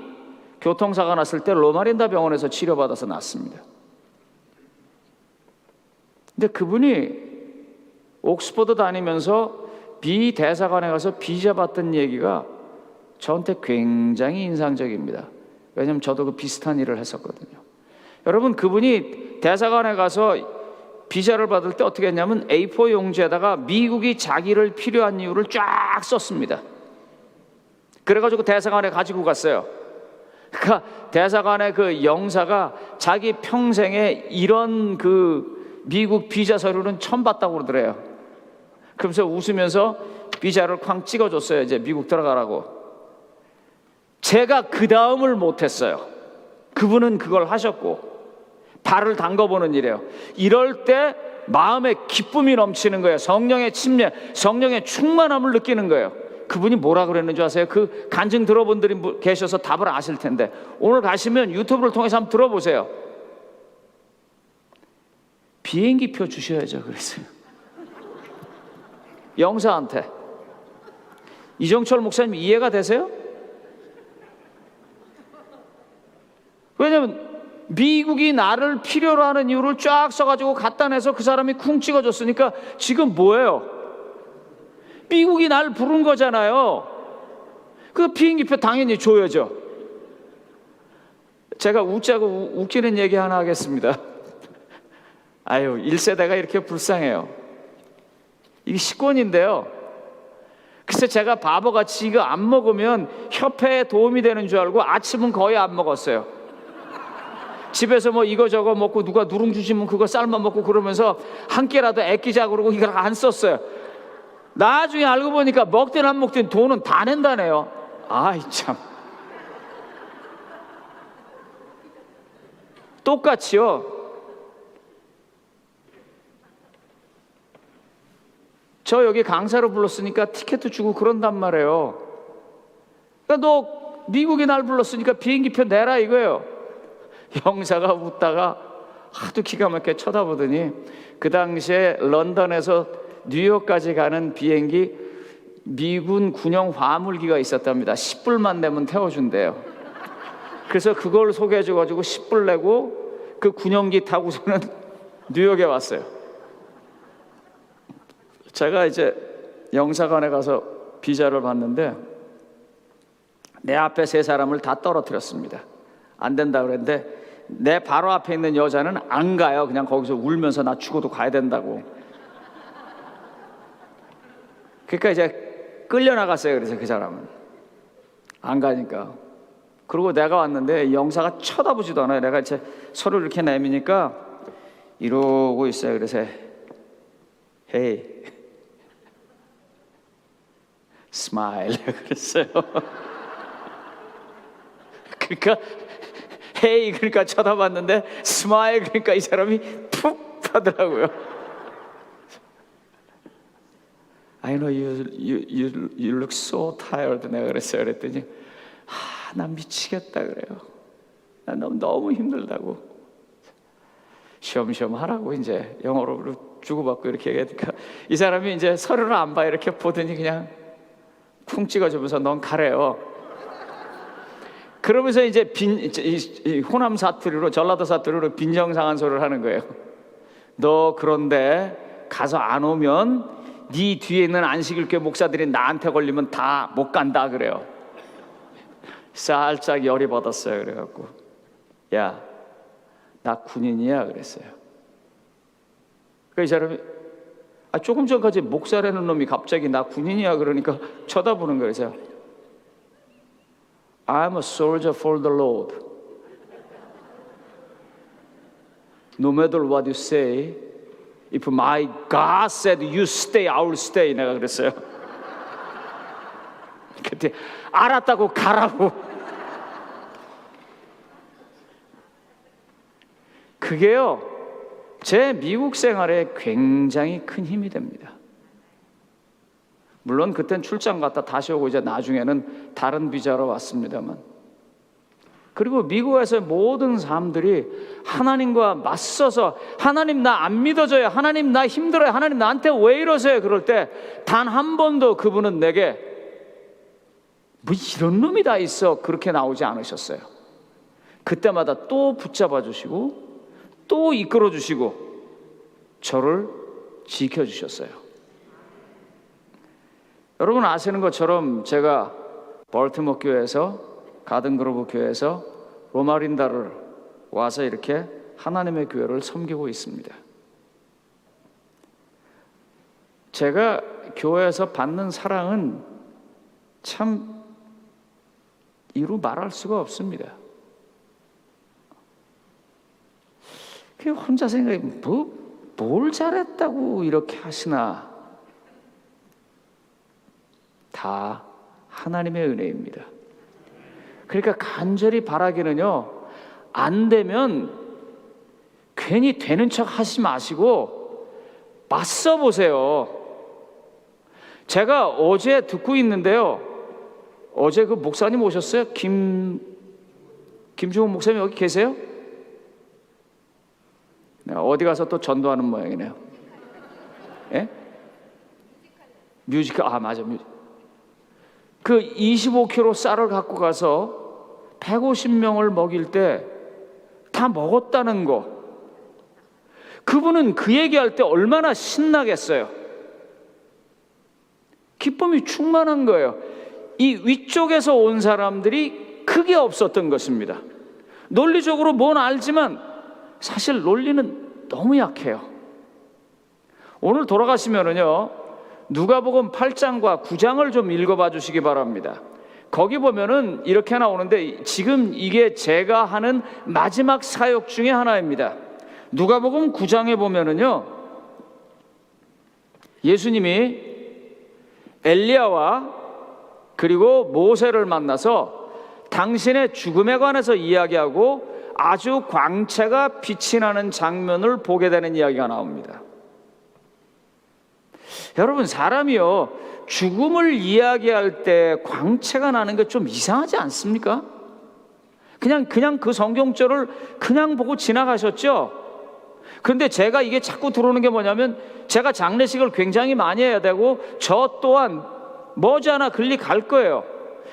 교통사가 났을 때 로마린다 병원에서 치료받아서 났습니다. 근데 그분이 옥스퍼드 다니면서 비대사관에 가서 비자 받던 얘기가 저한테 굉장히 인상적입니다. 왜냐하면 저도 그 비슷한 일을 했었거든요. 여러분, 그분이 대사관에 가서 비자를 받을 때 어떻게 했냐면 A4 용지에다가 미국이 자기를 필요한 이유를 쫙 썼습니다. 그래가지고 대사관에 가지고 갔어요. 그러니까 대사관의 그 영사가 자기 평생에 이런 그 미국 비자 서류는 처음 봤다고 그러더래요. 그러면서 웃으면서 비자를 쾅 찍어줬어요. 이제 미국 들어가라고. 제가 그 다음을 못했어요. 그분은 그걸 하셨고 발을 담궈보는 일이에요. 이럴 때 마음에 기쁨이 넘치는 거예요. 성령의 침례, 성령의 충만함을 느끼는 거예요. 그분이 뭐라 그랬는지 아세요? 그 간증 들어본 분들이 계셔서 답을 아실 텐데 오늘 가시면 유튜브를 통해서 한번 들어보세요. 비행기표 주셔야죠 그랬어요. 영사한테. 이정철 목사님 이해가 되세요? 왜냐면 미국이 나를 필요로 하는 이유를 쫙 써가지고 갖다 내서 그 사람이 쿵 찍어줬으니까 지금 뭐예요? 미국이 날 부른 거잖아요. 그 비행기표 당연히 줘야죠. 제가 웃자고 웃기는 얘기 하나 하겠습니다. 아유, 1세대가 이렇게 불쌍해요. 이게 식권인데요. 글쎄 제가 바보같이 이거 안 먹으면 협회에 도움이 되는 줄 알고 아침은 거의 안 먹었어요. 집에서 뭐 이거저거 먹고 누가 누룽 주시면 그거 삶아 먹고 그러면서 한 끼라도 아끼자 그러고 이걸 안 썼어요. 나중에 알고 보니까 먹든 안 먹든 돈은 다 낸다네요. 아이 참. 똑같이요. 저 여기 강사로 불렀으니까 티켓도 주고 그런단 말이에요. 그러니까 너 미국이 날 불렀으니까 비행기표 내라 이거예요. 형사가 웃다가 하도 기가 막히게 쳐다보더니 그 당시에 런던에서 뉴욕까지 가는 비행기 미군 군용 화물기가 있었답니다. 10불만 내면 태워준대요. 그래서 그걸 소개해줘가지고 10불 내고 그 군용기 타고서는 뉴욕에 왔어요. 제가 이제 영사관에 가서 비자를 받는데 내 앞에 세 사람을 다 떨어뜨렸습니다. 안 된다 그랬는데 내 바로 앞에 있는 여자는 안 가요. 그냥 거기서 울면서 나 죽어도 가야 된다고. 그러니까 이제 끌려나갔어요. 그래서 그 사람은 안 가니까. 그리고 내가 왔는데 영사가 쳐다보지도 않아요. 내가 이제 서로를 이렇게 내미니까 이러고 있어요. 그래서 Hey, smile 그랬어요. 그러니까 Hey 그러니까 쳐다봤는데 smile 그러니까 이 사람이 푹 하더라고요. I know you look so tired. 내가 그랬어요. 그랬더니 나 미치겠다 그래요. 나 너무 힘들다고. 쉬엄쉬엄 하라고 이제 영어로 주고받고 이렇게 얘기하니까 이 사람이 이제 서류를 안 봐 이렇게 보더니 그냥 쿵 찍어주면서 넌 가래요. 그러면서 이제 호남 사투리로 전라도 사투리로 빈정상한 소리를 하는 거예요. 너 그런데 가서 안 오면 네 뒤에 있는 안식일교회 목사들이 나한테 걸리면 다 못 간다 그래요. 살짝 열이 받았어요. 그래갖고 야, 나 군인이야 그랬어요. 그러니까 이 사람이 조금 전까지 목사라는 놈이 갑자기 나 군인이야 그러니까 쳐다보는 거예요. 그래서 I'm a soldier for the Lord. No matter what you say, if my God said you stay, I will stay. 내가 그랬어요. 그때 알았다고 가라고. 그게요, 제 미국 생활에 굉장히 큰 힘이 됩니다. 물론 그땐 출장 갔다 다시 오고 이제 나중에는 다른 비자로 왔습니다만, 그리고 미국에서의 모든 사람들이 하나님과 맞서서 하나님 나 안 믿어져요, 하나님 나 힘들어요, 하나님 나한테 왜 이러세요? 그럴 때 단 한 번도 그분은 내게 뭐 이런 놈이 다 있어 그렇게 나오지 않으셨어요. 그때마다 또 붙잡아 주시고 또 이끌어 주시고 저를 지켜주셨어요. 여러분 아시는 것처럼 제가 벌티모어 교회에서 가든그로브 교회에서 로마린다를 와서 이렇게 하나님의 교회를 섬기고 있습니다. 제가 교회에서 받는 사랑은 참 이루 말할 수가 없습니다. 혼자 생각해 뭘 잘했다고 이렇게 하시나. 다 하나님의 은혜입니다. 그러니까 간절히 바라기는요, 안 되면 괜히 되는 척 하지 마시고 맞서 보세요. 제가 어제 듣고 있는데요, 어제 그 목사님 오셨어요? 김중훈 목사님 여기 계세요? 어디 가서 또 전도하는 모양이네요. 예? 뮤지컬, 맞아. 그 25kg 쌀을 갖고 가서 150명을 먹일 때 다 먹었다는 거. 그분은 그 얘기할 때 얼마나 신나겠어요. 기쁨이 충만한 거예요. 이 위쪽에서 온 사람들이 크게 없었던 것입니다. 논리적으로 뭔 알지만 사실 논리는 너무 약해요. 오늘 돌아가시면은요, 누가복음 8장과 9장을 좀 읽어봐 주시기 바랍니다. 거기 보면은 이렇게 나오는데 지금 이게 제가 하는 마지막 사역 중에 하나입니다. 누가복음 9장에 보면은요, 예수님이 엘리야와 그리고 모세를 만나서 당신의 죽음에 관해서 이야기하고 아주 광채가 빛이 나는 장면을 보게 되는 이야기가 나옵니다. 여러분, 사람이요, 죽음을 이야기할 때 광채가 나는 게 좀 이상하지 않습니까? 그냥 그 성경절을 그냥 보고 지나가셨죠? 그런데 제가 이게 자꾸 들어오는 게 뭐냐면, 제가 장례식을 굉장히 많이 해야 되고 저 또한 머지않아 글리 갈 거예요.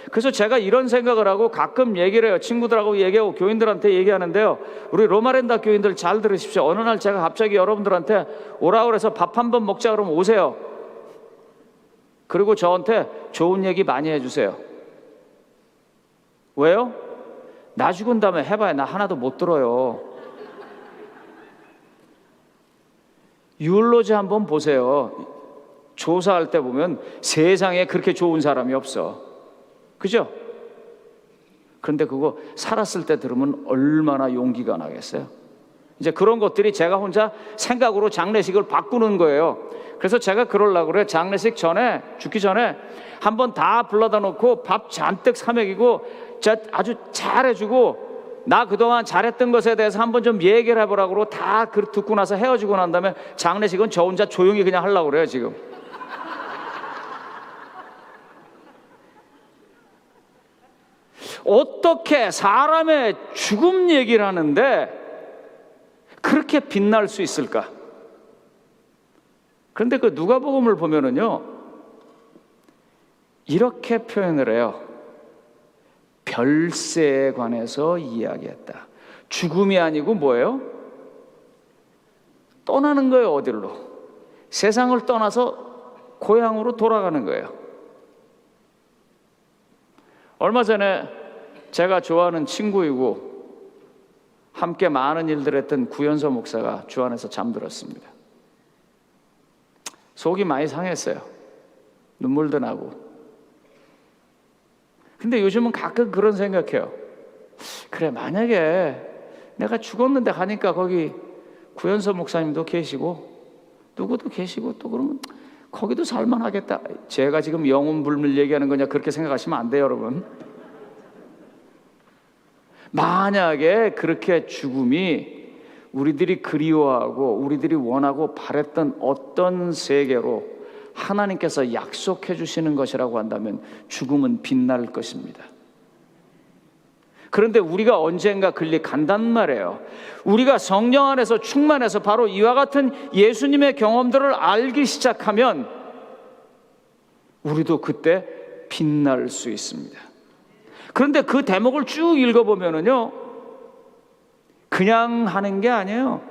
그래서 제가 이런 생각을 하고 가끔 얘기를 해요. 친구들하고 얘기하고 교인들한테 얘기하는데요, 우리 로마렌다 교인들 잘 들으십시오. 어느 날 제가 갑자기 여러분들한테 오라고 그래서 밥 한번 먹자 그러면 오세요. 그리고 저한테 좋은 얘기 많이 해주세요. 왜요? 나 죽은 다음에 해봐야 나 하나도 못 들어요. 유울로즈 한번 보세요. 조사할 때 보면 세상에 그렇게 좋은 사람이 없어. 그죠? 그런데 그거 살았을 때 들으면 얼마나 용기가 나겠어요? 이제 그런 것들이 제가 혼자 생각으로 장례식을 바꾸는 거예요. 그래서 제가 그러려고 그래요. 장례식 전에, 죽기 전에 한번 다 불러다 놓고 밥 잔뜩 사 먹이고 아주 잘해주고 나 그동안 잘했던 것에 대해서 한번 좀 얘기를 해보라고 다 듣고 나서 헤어지고 난 다음에 장례식은 저 혼자 조용히 그냥 하려고 그래요, 지금. 어떻게 사람의 죽음 얘기를 하는데 그렇게 빛날 수 있을까? 그런데 그 누가복음을 보면은요, 이렇게 표현을 해요. 별세에 관해서 이야기했다. 죽음이 아니고 뭐예요? 떠나는 거예요, 어디로? 세상을 떠나서 고향으로 돌아가는 거예요. 얼마 전에 제가 좋아하는 친구이고 함께 많은 일들을 했던 구현서 목사가 주 안에서 잠들었습니다. 속이 많이 상했어요. 눈물도 나고. 근데 요즘은 가끔 그런 생각해요. 그래, 만약에 내가 죽었는데 가니까 거기 구현서 목사님도 계시고 누구도 계시고 또 그러면 거기도 살만하겠다. 제가 지금 영혼 불멸 얘기하는 거냐 그렇게 생각하시면 안 돼요, 여러분. 만약에 그렇게 죽음이 우리들이 그리워하고 우리들이 원하고 바랬던 어떤 세계로 하나님께서 약속해 주시는 것이라고 한다면 죽음은 빛날 것입니다. 그런데 우리가 언젠가 그리 간단 말이에요. 우리가 성령 안에서 충만해서 바로 이와 같은 예수님의 경험들을 알기 시작하면 우리도 그때 빛날 수 있습니다. 그런데 그 대목을 쭉 읽어보면은요, 그냥 하는 게 아니에요.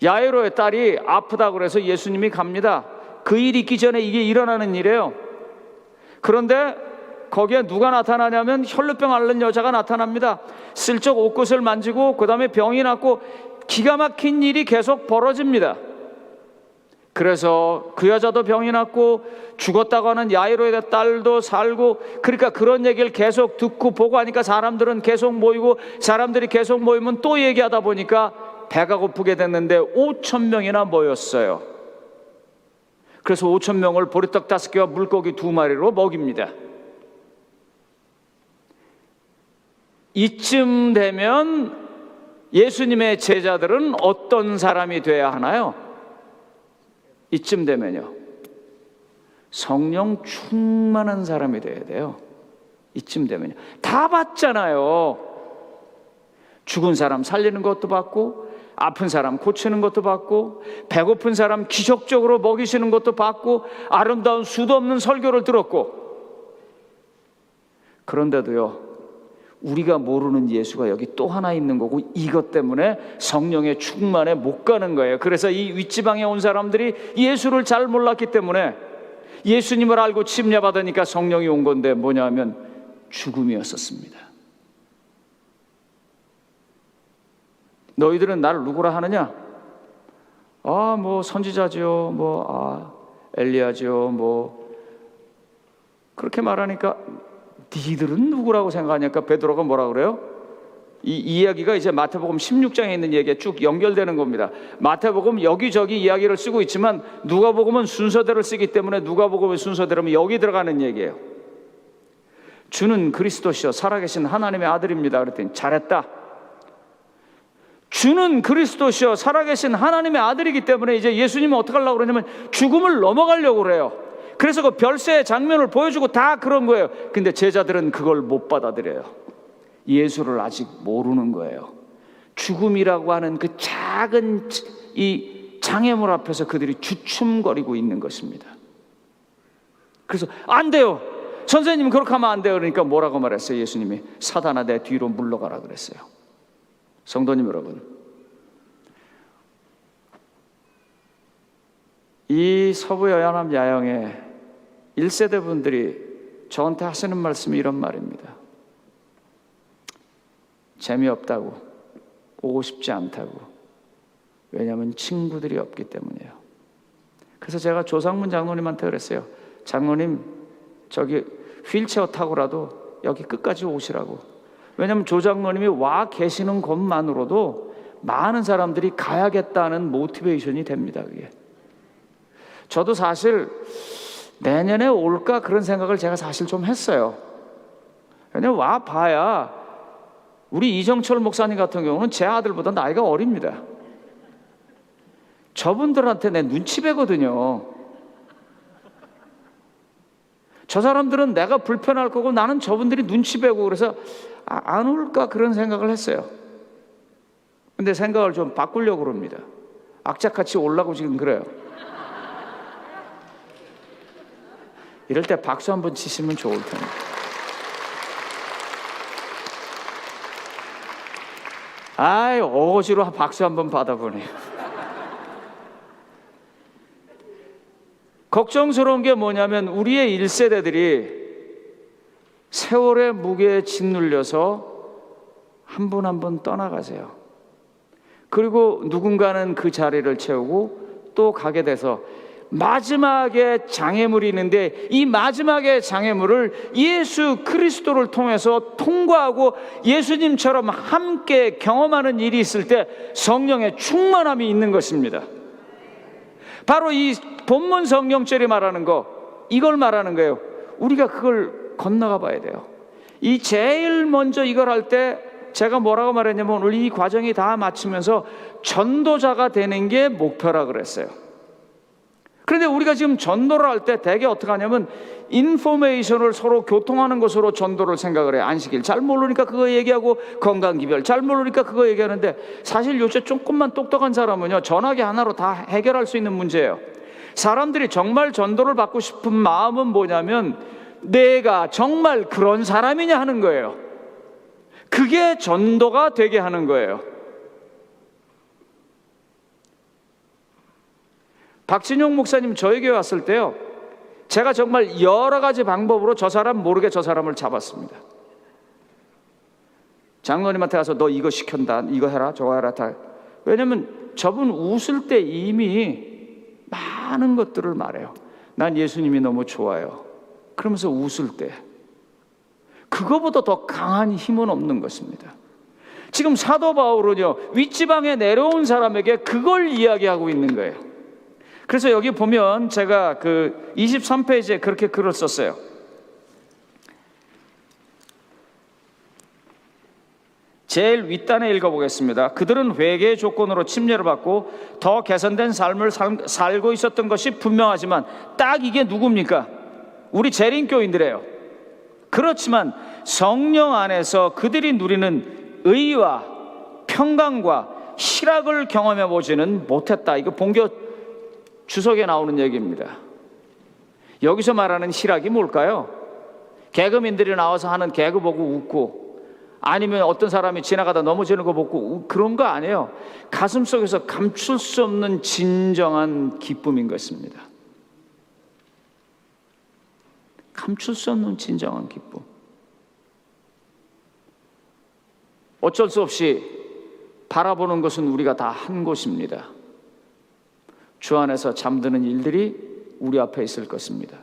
야이로의 딸이 아프다고 그래서 예수님이 갑니다. 그 일이 있기 전에 이게 일어나는 일이에요. 그런데 거기에 누가 나타나냐면 혈루병 앓는 여자가 나타납니다. 슬쩍 옷깃을 만지고 그 다음에 병이 낫고 기가 막힌 일이 계속 벌어집니다. 그래서 그 여자도 병이 났고 죽었다고 하는 야이로의 딸도 살고, 그러니까 그런 얘기를 계속 듣고 보고 하니까 사람들은 계속 모이고, 사람들이 계속 모이면 또 얘기하다 보니까 배가 고프게 됐는데 5,000명이나 모였어요. 그래서 5,000명을 보리떡 5개와 물고기 2마리로 먹입니다. 이쯤 되면 예수님의 제자들은 어떤 사람이 돼야 하나요? 이쯤 되면요, 성령 충만한 사람이 돼야 돼요. 이쯤 되면요. 다 봤잖아요. 죽은 사람 살리는 것도 봤고, 아픈 사람 고치는 것도 봤고, 배고픈 사람 기적적으로 먹이시는 것도 봤고, 아름다운 수도 없는 설교를 들었고. 그런데도요, 우리가 모르는 예수가 여기 또 하나 있는 거고, 이것 때문에 성령의 충만에 못 가는 거예요. 그래서 이 윗지방에 온 사람들이 예수를 잘 몰랐기 때문에 예수님을 알고 침례받으니까 성령이 온 건데 뭐냐 하면 죽음이었었습니다. 너희들은 나를 누구라 하느냐? 뭐 선지자지요, 엘리야지요, 그렇게 말하니까 니들은 누구라고 생각하니까 베드로가 뭐라 그래요? 이 이야기가 이제 마태복음 16장에 있는 얘기에 쭉 연결되는 겁니다. 마태복음 여기저기 이야기를 쓰고 있지만 누가복음은 순서대로 쓰기 때문에 누가복음의 순서대로면 여기 들어가는 얘기예요. 주는 그리스도시요 살아계신 하나님의 아들입니다. 그랬더니 잘했다. 주는 그리스도시요 살아계신 하나님의 아들이기 때문에 이제 예수님은 어떻게 하려고 그러냐면 죽음을 넘어가려고 그래요. 그래서 그 별세의 장면을 보여주고 다 그런 거예요. 근데 제자들은 그걸 못 받아들여요. 예수를 아직 모르는 거예요. 죽음이라고 하는 그 작은 이 장애물 앞에서 그들이 주춤거리고 있는 것입니다. 그래서 안 돼요, 선생님 그렇게 하면 안 돼요. 그러니까 뭐라고 말했어요? 예수님이 사단아 내 뒤로 물러가라 그랬어요. 성도님 여러분, 이 서부 여연암 야영에 1세대 분들이 저한테 하시는 말씀이 이런 말입니다. 재미없다고, 오고 싶지 않다고. 왜냐하면 친구들이 없기 때문이에요. 그래서 제가 조상문 장로님한테 그랬어요. 장로님, 저기 휠체어 타고라도 여기 끝까지 오시라고. 왜냐하면 조장로님이 와 계시는 것만으로도 많은 사람들이 가야겠다는 모티베이션이 됩니다. 그게. 저도 사실 내년에 올까 그런 생각을 제가 사실 좀 했어요. 왜냐면 와 봐야 우리 이정철 목사님 같은 경우는 제 아들보다 나이가 어립니다. 저분들한테 내 눈치 배거든요. 저 사람들은 내가 불편할 거고 나는 저분들이 눈치 배고, 그래서 안 올까 그런 생각을 했어요. 근데 생각을 좀 바꾸려고 그럽니다. 악착같이 올라고 지금 그래요. 이럴 때 박수 한번 치시면 좋을 텐데. 어거지로 박수 한번 받아보네요. 걱정스러운 게 뭐냐면 우리의 1세대들이 세월의 무게에 짓눌려서 한 분 한 분 떠나가세요. 그리고 누군가는 그 자리를 채우고 또 가게 돼서 마지막에 장애물이 있는데, 이 마지막의 장애물을 예수 그리스도를 통해서 통과하고 예수님처럼 함께 경험하는 일이 있을 때 성령의 충만함이 있는 것입니다. 바로 이 본문 성경절이 말하는 거, 이걸 말하는 거예요. 우리가 그걸 건너가 봐야 돼요. 이 제일 먼저 이걸 할 때 제가 뭐라고 말했냐면, 오늘 이 과정이 다 마치면서 전도자가 되는 게 목표라 그랬어요. 그런데 우리가 지금 전도를 할 때 대개 어떻게 하냐면 인포메이션을 서로 교통하는 것으로 전도를 생각을 해요. 안식일 잘 모르니까 그거 얘기하고, 건강기별 잘 모르니까 그거 얘기하는데, 사실 요새 조금만 똑똑한 사람은요, 전화기 하나로 다 해결할 수 있는 문제예요. 사람들이 정말 전도를 받고 싶은 마음은 뭐냐면, 내가 정말 그런 사람이냐 하는 거예요. 그게 전도가 되게 하는 거예요. 박진용 목사님 저희 교회 왔을 때요, 제가 정말 여러 가지 방법으로 저 사람 모르게 저 사람을 잡았습니다. 장로님한테 가서 너 이거 시킨다, 이거 해라, 저거 해라 다. 왜냐면 저분 웃을 때 이미 많은 것들을 말해요. 난 예수님이 너무 좋아요. 그러면서 웃을 때 그거보다 더 강한 힘은 없는 것입니다. 지금 사도 바울은요, 윗지방에 내려온 사람에게 그걸 이야기하고 있는 거예요. 그래서 여기 보면 제가 그 23페이지에 그렇게 글을 썼어요. 제일 윗단에 읽어보겠습니다. 그들은 회개의 조건으로 침례를 받고 더 개선된 삶을 살고 있었던 것이 분명하지만, 딱 이게 누굽니까? 우리 재림교인들이에요. 그렇지만 성령 안에서 그들이 누리는 의와 평강과 희락을 경험해 보지는 못했다. 이거 본교 주석에 나오는 얘기입니다. 여기서 말하는 희락이 뭘까요? 개그맨들이 나와서 하는 개그 보고 웃고, 아니면 어떤 사람이 지나가다 넘어지는 거 보고, 그런 거 아니에요. 가슴속에서 감출 수 없는 진정한 기쁨인 것입니다. 감출 수 없는 진정한 기쁨. 어쩔 수 없이 바라보는 것은 우리가 다 한 곳입니다. 주 안에서 잠드는 일들이 우리 앞에 있을 것입니다.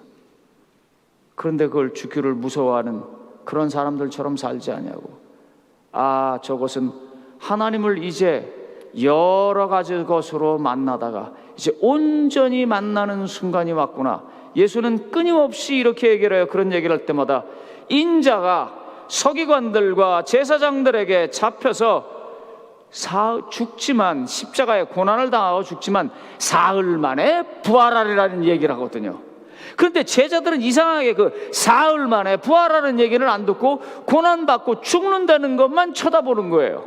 그런데 그걸 죽기를 무서워하는 그런 사람들처럼 살지 않냐고. 아, 저것은 하나님을 이제 여러 가지 것으로 만나다가 이제 온전히 만나는 순간이 왔구나. 예수는 끊임없이 이렇게 얘기를 해요. 그런 얘기를 할 때마다 인자가 서기관들과 제사장들에게 잡혀서 죽지만, 십자가에 고난을 당하고 죽지만 사흘 만에 부활하리라는 얘기를 하거든요. 그런데 제자들은 이상하게 그 사흘 만에 부활하는 얘기를 안 듣고 고난받고 죽는다는 것만 쳐다보는 거예요.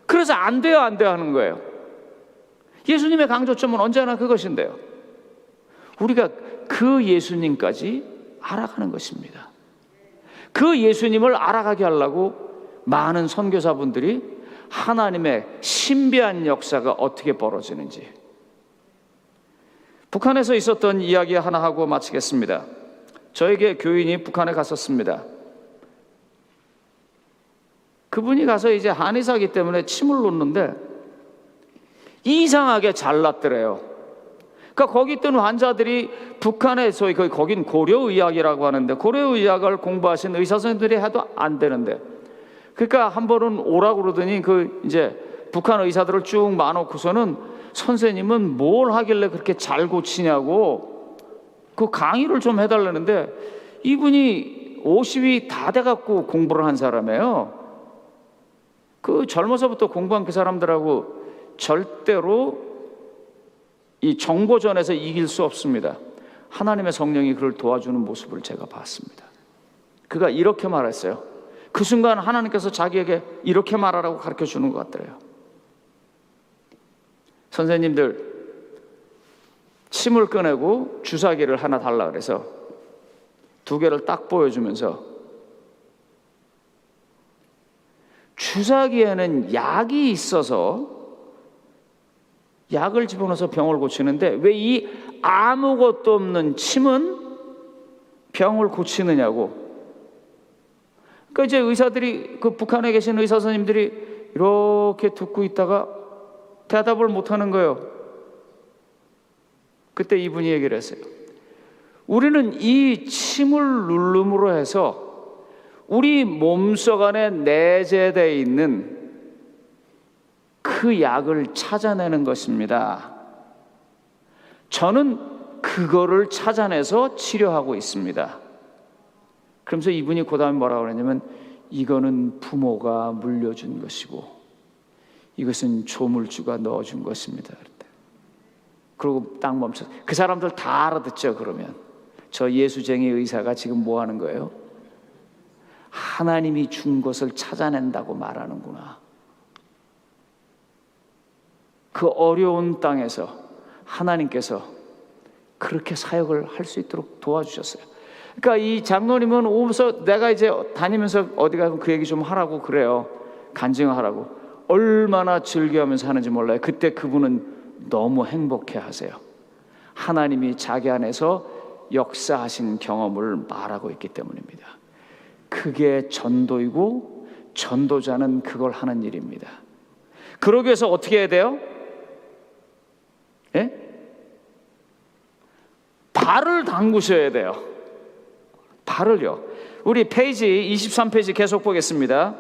그래서 안 돼요 하는 거예요. 예수님의 강조점은 언제나 그것인데요, 우리가 그 예수님까지 알아가는 것입니다. 그 예수님을 알아가게 하려고 많은 선교사분들이 하나님의 신비한 역사가 어떻게 벌어지는지, 북한에서 있었던 이야기 하나 하고 마치겠습니다. 저에게 교인이 북한에 갔었습니다. 그분이 가서 이제 한의사기 때문에 침을 놓는데 이상하게 잘났더래요. 그러니까 거기 있던 환자들이 북한에서, 거긴 고려의학이라고 하는데, 고려의학을 공부하신 의사 선생님들이 해도 안 되는데, 그러니까 한 번은 오라고 그러더니 이제 북한 의사들을 쭉 많아놓고서는 선생님은 뭘 하길래 그렇게 잘 고치냐고 그 강의를 좀 해달라는데, 이분이 50이 다 돼갖고 공부를 한 사람이에요. 그 젊어서부터 공부한 그 사람들하고 절대로 이 정보전에서 이길 수 없습니다. 하나님의 성령이 그를 도와주는 모습을 제가 봤습니다. 그가 이렇게 말했어요. 그 순간 하나님께서 자기에게 이렇게 말하라고 가르쳐 주는 것 같더래요. 선생님들, 침을 꺼내고 주사기를 하나 달라 그래서 2개를 딱 보여주면서, 주사기에는 약이 있어서 약을 집어넣어서 병을 고치는데 왜 이 아무것도 없는 침은 병을 고치느냐고. 그러니까 이제 의사들이, 그 북한에 계신 의사 선생님들이 이렇게 듣고 있다가 대답을 못하는 거예요. 그때 이분이 얘기를 했어요. 우리는 이 침을 누름으로 해서 우리 몸속 안에 내재되어 있는 그 약을 찾아내는 것입니다. 저는 그거를 찾아내서 치료하고 있습니다. 그러면서 이분이 그 다음에 뭐라고 그러냐면, 이거는 부모가 물려준 것이고 이것은 조물주가 넣어준 것입니다. 그리고 딱 멈춰서, 그 사람들 다 알아듣죠. 그러면 저 예수쟁이 의사가 지금 뭐 하는 거예요? 하나님이 준 것을 찾아낸다고 말하는구나. 그 어려운 땅에서 하나님께서 그렇게 사역을 할 수 있도록 도와주셨어요. 그러니까 이 장로님은 오면서, 내가 이제 다니면서 어디 가면 그 얘기 좀 하라고 그래요. 간증하라고. 얼마나 즐겨하면서 하는지 몰라요. 그때 그분은 너무 행복해 하세요. 하나님이 자기 안에서 역사하신 경험을 말하고 있기 때문입니다. 그게 전도이고, 전도자는 그걸 하는 일입니다. 그러기 위해서 어떻게 해야 돼요? 예? 발을 담그셔야 돼요. 발을요. 우리 페이지 23페이지 계속 보겠습니다.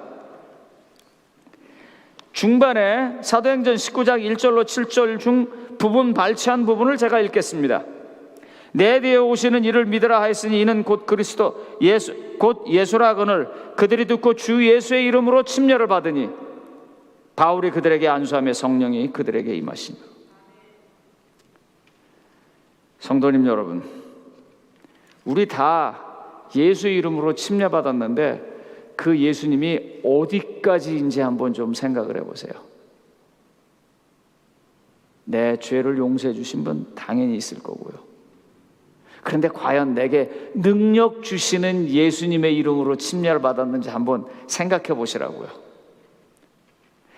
중반에 사도행전 19장 1절로 7절 중 부분 발췌한 부분을 제가 읽겠습니다. 내 뒤에 오시는 이를 믿으라 하였으니 이는 곧 그리스도 곧 예수라거늘 그들이 듣고 주 예수의 이름으로 침례를 받으니 바울이 그들에게 안수하며 성령이 그들에게 임하시니. 성도님 여러분, 우리 다 예수 이름으로 침례 받았는데 그 예수님이 어디까지인지 한번 좀 생각을 해보세요. 내 죄를 용서해 주신 분 당연히 있을 거고요. 그런데 과연 내게 능력 주시는 예수님의 이름으로 침례를 받았는지 한번 생각해 보시라고요.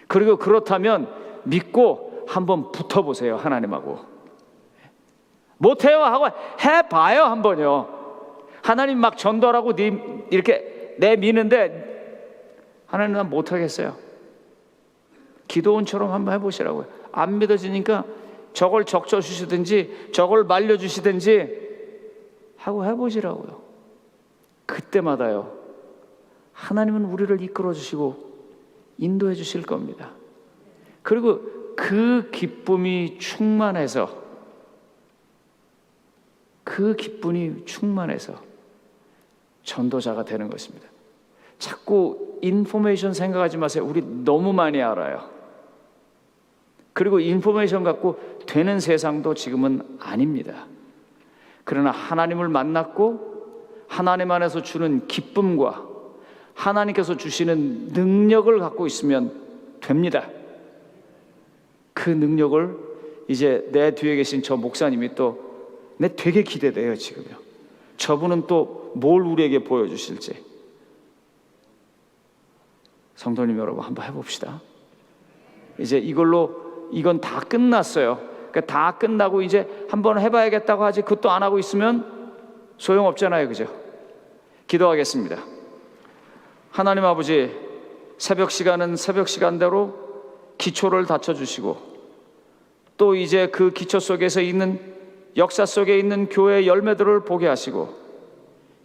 그리고 그렇다면 믿고 한번 붙어보세요. 하나님하고. 못해요 하고 해봐요. 한번요. 하나님 막 전도하라고 이렇게 내미는데 하나님 난 못하겠어요. 기도원처럼 한번 해보시라고요. 안 믿어지니까 저걸 적셔주시든지 저걸 말려주시든지 하고 해보시라고요. 그때마다요, 하나님은 우리를 이끌어 주시고 인도해 주실 겁니다. 그리고 그 기쁨이 충만해서 전도자가 되는 것입니다. 자꾸 인포메이션 생각하지 마세요. 우리 너무 많이 알아요. 그리고 인포메이션 갖고 되는 세상도 지금은 아닙니다. 그러나 하나님을 만났고 하나님 안에서 주는 기쁨과 하나님께서 주시는 능력을 갖고 있으면 됩니다. 그 능력을 이제 내 뒤에 계신 저 목사님이 또 내 되게 기대돼요. 지금요. 저분은 또 뭘 우리에게 보여주실지. 성도님 여러분, 한번 해봅시다. 이제 이건 다 끝났어요. 그러니까 다 끝나고 이제 한번 해봐야겠다고 하지 그것도 안 하고 있으면 소용없잖아요. 그죠? 기도하겠습니다. 하나님 아버지, 새벽 시간은 새벽 시간대로 기초를 다쳐주시고 또 이제 그 기초 속에서 있는 역사 속에 있는 교회의 열매들을 보게 하시고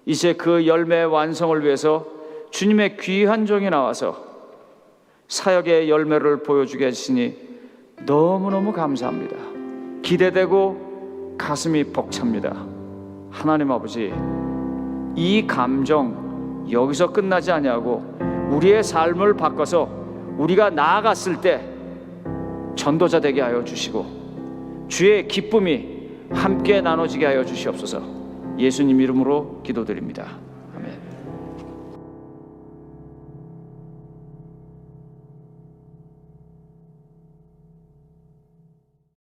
이제 그 열매의 완성을 위해서 주님의 귀한 종이 나와서 사역의 열매를 보여주게 하시니 너무너무 감사합니다. 기대되고 가슴이 벅찹니다. 하나님 아버지, 이 감정 여기서 끝나지 아니하고 우리의 삶을 바꿔서 우리가 나아갔을 때 전도자 되게 하여 주시고 주의 기쁨이 함께 나눠지게 하여 주시옵소서. 예수님 이름으로 기도드립니다.